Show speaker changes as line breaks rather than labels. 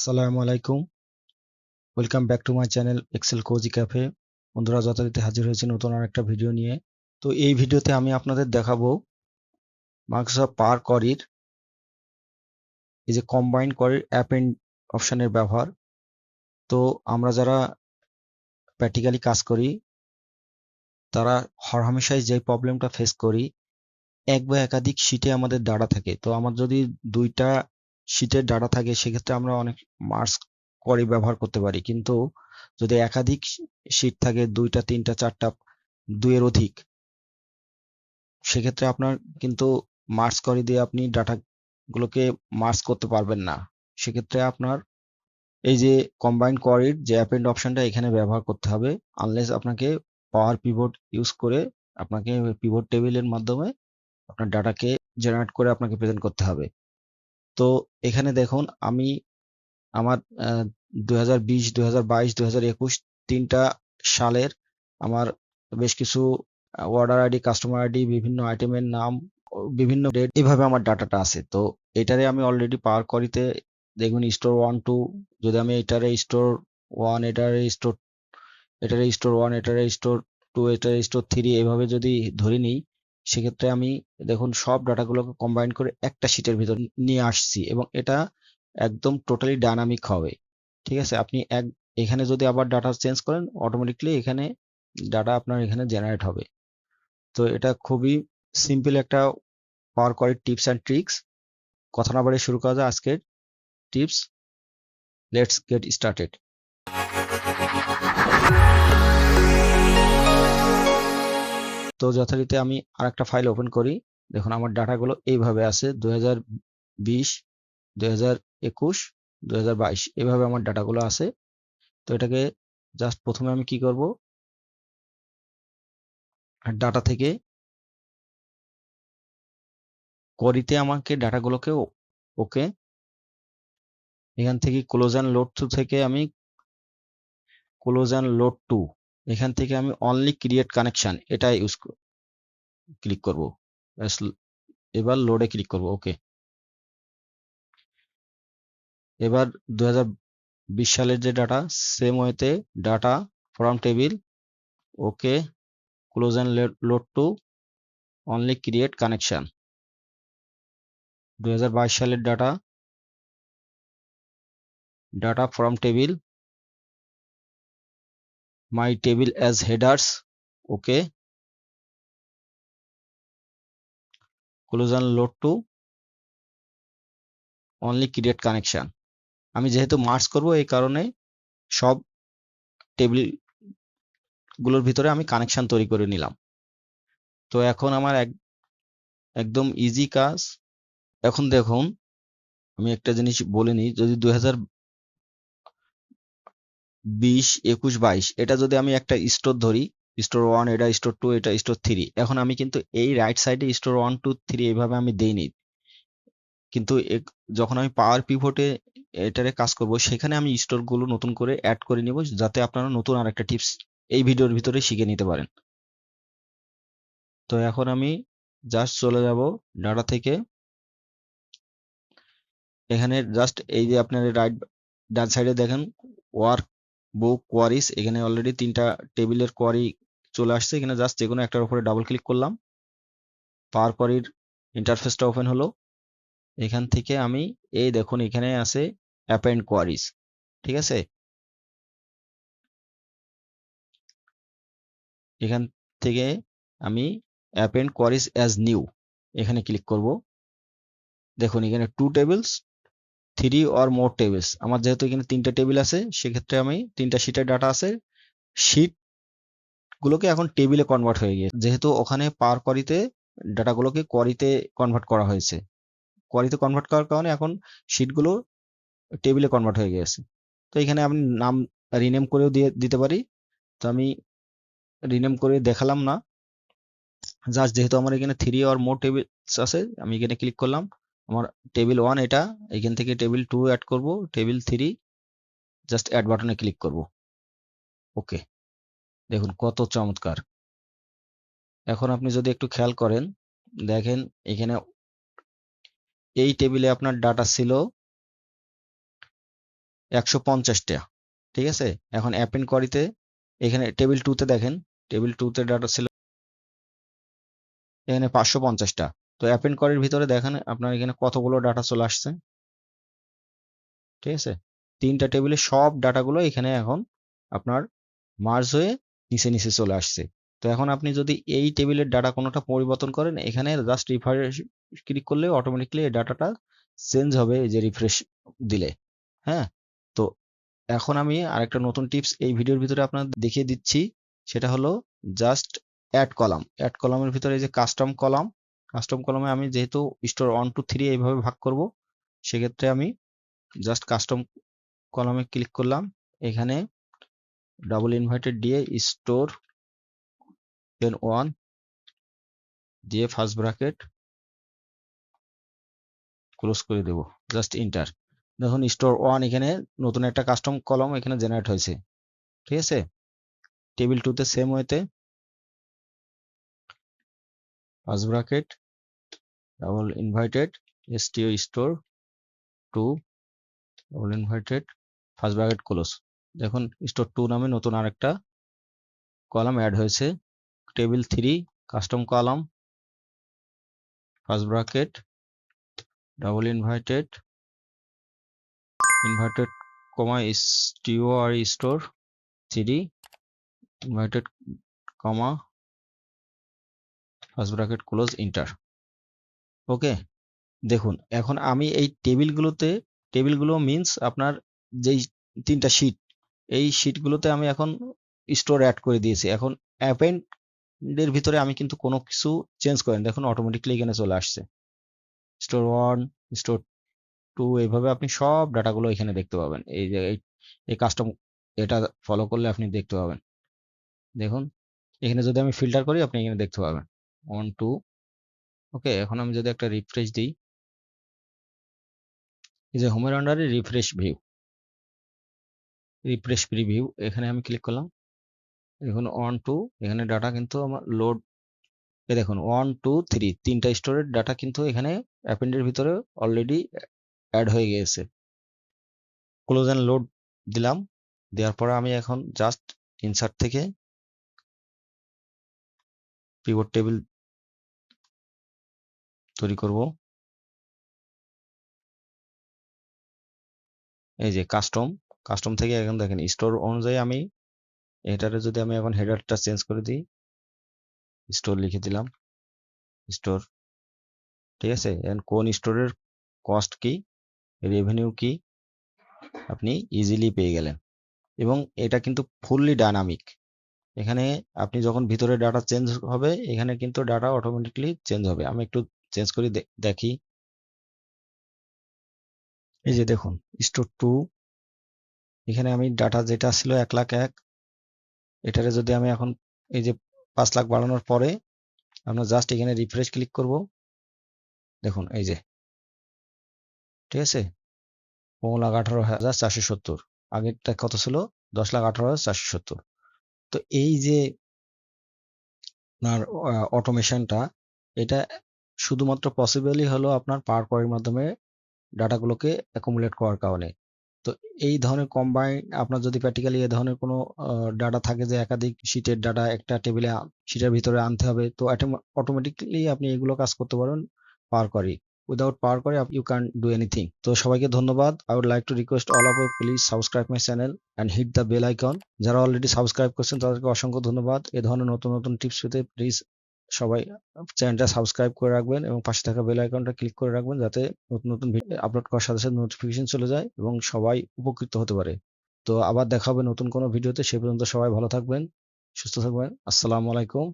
আসসালামু আলাইকুম, welcome back to my channel Excel Cozy Cafe. বন্ধুরা, যথারীতি হাজির হয়েছে নতুন আর একটা ভিডিও নিয়ে। তো এই ভিডিওতে আমি আপনাদের দেখাবো মাইক্রোসফট পাওয়ার কোয়ারির এই যে কম্বাইন কোয়ারির অ্যাপেন্ড অপশনের ব্যবহার। তো আমরা যারা প্র্যাকটিক্যালি কাজ করি তারা হরহামেশাই যে প্রবলেমটা ফেস করি, এক বা একাধিক শিটে আমাদের ডাটা থাকে। তো আমার যদি দুইটা শিটের ডাটা থাকে সেক্ষেত্রে আমরা অনেক মার্জ কোয়ারি ব্যবহার করতে পারি, কিন্তু যদি একাধিক শিট থাকে, দুইটা তিনটা চারটা দুইয়ের অধিক, সেক্ষেত্রে আপনার কিন্তু মার্জ কোয়ারি দিয়ে আপনি ডাটা গুলোকে মার্জ করতে পারবেন না। সেক্ষেত্রে আপনার এই যে কম্বাইন কোয়ারির যে অ্যাপেন্ড অপশনটা এখানে ব্যবহার করতে হবে, আনলেস আপনাকে পাওয়ার পিভট ইউজ করে আপনাকে পিভট টেবিলের মাধ্যমে আপনার ডাটাকে জেনারেট করে আপনাকে প্রেজেন্ট করতে হবে। তো এখানে দেখুন, আমি আমার 2020, 2022, 2021 তিনটা সালের আমার বেশ কিছু অর্ডার আইডি, কাস্টমার আইডি, বিভিন্ন আইটেমের নাম, বিভিন্ন ডেট, এইভাবে আমার ডাটাটা আছে। তো এটারে আমি অলরেডি পাওয়ার কোয়ারিতে দেখুন স্টোর 1 2, যদি আমি এটারে স্টোর 1, এটারে স্টোর 1, এটারে স্টোর 2, এটারে স্টোর 3 এইভাবে যদি ধরে নিই, সেক্ষেত্রে আমি দেখুন সব ডাটাগুলোকে কম্বাইন করে একটা শিটের ভিতর নিয়ে আসছি, এবং এটা একদম টোটালি ডাইনামিক হবে। ঠিক আছে, আপনি এখানে যদি আবার ডাটা চেঞ্জ করেন, অটোমেটিকলি এখানে ডাটা আপনার এখানে জেনারেট হবে। তো এটা খুবই সিম্পল একটা পাওয়ার কোয়ারির টিপস অ্যান্ড ট্রিক্স। কথা না বাড়িয়ে শুরু করা যায় আজকের টিপস। Let's get started. তো যথারীতি আমি আরেকটা ফাইল ওপেন করি। দেখুন আমার ডাটাগুলো এইভাবে আছে, 2020, 2021, 2022 এইভাবে আমার ডাটাগুলো আছে। তো এটাকে জাস্ট প্রথমে আমি কি করব, ডাটা থেকে কোয়ারিতে আমাকে ডাটাগুলোকে ওকে, এখান থেকে ক্লোজ অ্যান্ড লোড টু থেকে আমি ক্লোজ অ্যান্ড লোড টু, এখান থেকে আমি অনলি ক্রিয়েট কানেকশন এটা ক্লিক করব। এবার লোডে ক্লিক করব। ওকে, এবার 2020 সালের যে ডাটা, সেম ওয়েতে data from table, okay, close and load to, only create connection. 2022 সালের data, data from table, my table as headers, okay, close and load to, only create connection. আমি যেহেতু মার্জ করব, এই কারণে সব টেবিল গুলোর ভিতরে আমি কানেকশন তৈরি করে নিলাম। তো এখন আমার একদম ইজি কাজ। এখন দেখুন, আমি একটা জিনিস বলে নিই, যদি 2020, 21, 22 এটা যদি আমি একটা স্টোর ধরি, স্টোর 1, এটা স্টোর 2, এটা স্টোর 3, এখন আমি কিন্তু এই রাইট সাইডে স্টোর 1 2 3 এইভাবে আমি দেইনি, কিন্তু যখন আমি পাওয়ার পিভটে এটারে কাজ করব, সেখানে আমি স্টোর গুলো নতুন করে অ্যাড করে নিব, যাতে আপনারা নতুন আরেকটা টিপস এই ভিডিওর ভিতরে শিখে নিতে পারেন। তো এখন আমি জাস্ট চলে যাব ডাটা থেকে, এখানে জাস্ট এই যে আপনার ডান সাইডে দেখেন ওয়ার্ক বুক কোয়ারিজ, এখানে অলরেডি তিনটা টেবিলের কোয়ারি চলে আসছে। এখানে জাস্ট যে কোনো একটার উপরে ডাবল ক্লিক করলাম, পাওয়ার কোয়ারির ইন্টারফেসটা ওপেন হলো। এখান থেকে আমি এই দেখুন এখানে আছে অ্যাপেন্ড কোয়ারিজ। ঠিক আছে, এখান থেকে আমি অ্যাপেন্ড কোয়ারিজ অ্যাজ নিউ এখানে ক্লিক করব। দেখুন এখানে 2 টেবিলস, 3 অর মোর টেবিলস। আমার যেহেতু এখানে তিনটা টেবিল আছে, সেক্ষেত্রে আমি তিনটা শিটের ডাটা আছে, শিট গুলোকে এখন টেবিলে কনভার্ট হয়ে গিয়েছে, যেহেতু ওখানে পাওয়ার কোয়ারিতে ডাটাগুলোকে কোয়ারিতে কনভার্ট করা হয়েছে। কোয়ারিতে কনভার্ট করার কারণে এখন শিটগুলো টেবিলে কনভার্ট হয়ে গেছে। তো এখানে আমি নাম রিনেম করেও দিতে পারি। তো আমি রিনেম করে দেখালাম না, জাস্ট যেহেতু আমার এখানে 3 অর মোর টেবিলস আছে, আমি এখানে ক্লিক করলাম। আমার টেবিল 1 এটা, এখান থেকে টেবিল 2 অ্যাড করব, টেবিল 3, জাস্ট অ্যাড বাটনে ক্লিক করব। ওকে, দেখুন কত চমৎকার। এখন আপনি যদি একটু খেয়াল করেন, দেখেন এখানে এই টেবিলে আপনার ডাটা ছিল 150টা। ঠিক আছে, এখন অ্যাপেন্ড কোয়ারিতে এখানে টেবিল 2 তে দেখেন, টেবিল 2 তে ডাটা ছিল এখানে 550টা। তো অ্যাপেন্ড কোয়ারির ভিতরে দেখেন আপনার এখানে কতগুলো ডাটা চলে আসছে। ঠিক আছে, 3টা টেবিলে সব ডাটাগুলো এখানে এখন আপনার মার্জ হয়ে নিচে নিচে চলে আসছে। তো এখন আপনি যদি এই টেবিলের ডাটা কোনোটা পরিবর্তন করেন, এখানে জাস্ট রিফ্রেশ ক্লিক করলে অটোমেটিকলি এই ডাটাটা চেঞ্জ হবে, এই যে রিফ্রেশ দিলে। হ্যাঁ, তো এখন আমি আরেকটা নতুন টিপস এই ভিডিওর ভিতরে আপনাদের দেখিয়ে দিচ্ছি, সেটা হলো জাস্ট অ্যাড কলাম। অ্যাড কলামের ভিতরে এই যে কাস্টম কলাম, কাস্টম কলামে আমি যেহেতু স্টোর 1 2 3 এইভাবে ভাগ করব, সেক্ষেত্রে আমি জাস্ট কাস্টম কলামে ক্লিক করলাম, এখানে ডাবল ইনভার্টেড দিয়ে স্টোর দেন 1 দিয়ে ফার্স্ট ব্র্যাকেট ক্লোজ করে দেব, জাস্ট ইন্টার। দেখুন স্টোর 1 এখানে নতুন একটা কাস্টম কলাম এখানে জেনারেট হয়েছে। ঠিক আছে, টেবিল 2 তে সেম ওয়েতে first bracket double inverted S T O store 2 double inverted first bracket close. দেখুন স্টোর 2 নামে নতুন আরেকটা কলাম অ্যাড হয়েছে। Table 3 custom column first bracket double inverted comma স্টিও আর store 3 inverted comma first bracket close enter. Okay, দেখুন এখন আমি এই টেবিলগুলো মিন্স আপনার যেই 3টা শিট, এই শিটগুলোতে আমি এখন স্টোর অ্যাড করে দিয়েছি। এখন অ্যাপেন্ডের ভিতরে আমি কিন্তু কোনো কিছু চেঞ্জ করেন, দেখুন অটোমেটিকলি এখানে চলে আসছে স্টোর 1 স্টোর 2, এইভাবে আপনি সব ডাটাগুলো এখানে দেখতে পাবেন। এই যে এই কাস্টম এটা ফলো করলে আপনি দেখতে পাবেন। দেখুন এখানে যদি আমি ফিল্টার করি আপনি এখানে দেখতে পাবেন 1 2। ওকে, এখন আমি যদি একটা রিফ্রেশ দিই, এই যে হোমের আন্ডারে রিফ্রেশ প্রিভিউ এখানে আমি ক্লিক করলাম, দেখুন 1 2 এখানে ডাটা কিন্তু আমার লোড, এই দেখুন 1 2 3 3টা স্টোরের ডাটা কিন্তু এখানে অ্যাপেন্ডের ভিতরে অলরেডি অ্যাড হয়ে গিয়েছে। ক্লোজ এন্ড লোড দিলাম, দেওয়ার পরে আমি এখন জাস্ট ইনসার্ট থেকে পিভট টেবিল তৈরি করব। এই যে কাস্টম থেকে এখন দেখেন স্টোর অনুযায়ী আমি এটারে যদি আমি এখন হেডারটা চেঞ্জ করে দিই, স্টোর লিখে দিলাম স্টোর। ঠিক আছে, এখন কোন স্টোরের কস্ট কি রেভিনিউ কি আপনি ইজিলি পেয়ে গেলেন। এবং এটা কিন্তু ফুললি ডাইনামিক, এখানে আপনি যখন ভিতরে ডাটা চেঞ্জ হবে এখানে কিন্তু ডাটা অটোমেটিকলি চেঞ্জ হবে। আমি একটু চেঞ্জ করে দেখি, এই যে দেখুন স্টোর 2 এখানে আমি ডাটা যেটা ছিল 1,01,000, এটারে যদি আমি এখন এই যে 5 লাখ বাড়ানোর পরে আমরা জাস্ট এখানে রিফ্রেশ ক্লিক করব, দেখুন এই যে ঠিক আছে 15,18,470, আগেরটা কত ছিল 10,18,470। তো এই যে আপনার অটোমেশনটা, এটা শুধুমাত্র পসিবলই হলো আপনার পাওয়ার কোয়ারির মাধ্যমে ডাটাগুলোকে অ্যাকুমুলেট করার কারণে। তো এই ধরনের কম্বাইন আপনার যদি প্র্যাকটিক্যালি এই ধরনের কোনো ডাটা থাকে যে একাধিক শিটের ডাটা একটা টেবিলে শিটের ভিতরে আনতে হবে, তো অটোমেটিকলি আপনি এগুলো কাজ করতে পারবেন power query. Without power query you can do anything. তো সবাইকে ধন্যবাদ। I would like to request all of you please subscribe my channel and hit the bell icon. যারা অলরেডি সাবস্ক্রাইব করছেন তাদেরকে অসংখ্য ধন্যবাদ। এ ধরনের নতুন নতুন টিপস পেতে প্লিজ সবাই চ্যানেলটা সাবস্ক্রাইব করে রাখবেন এবং পাশে থাকা বেল আইকনটা ক্লিক করে রাখবেন, যাতে নতুন নতুন ভিডিও আপলোড করার সাথে সাথে নোটিফিকেশন চলে যায় এবং সবাই উপকৃত হতে পারে। তো আবার দেখা হবে নতুন কোনো ভিডিওতে, সে পর্যন্ত সবাই ভালো থাকবেন, সুস্থ থাকবেন। আসসালামু আলাইকুম।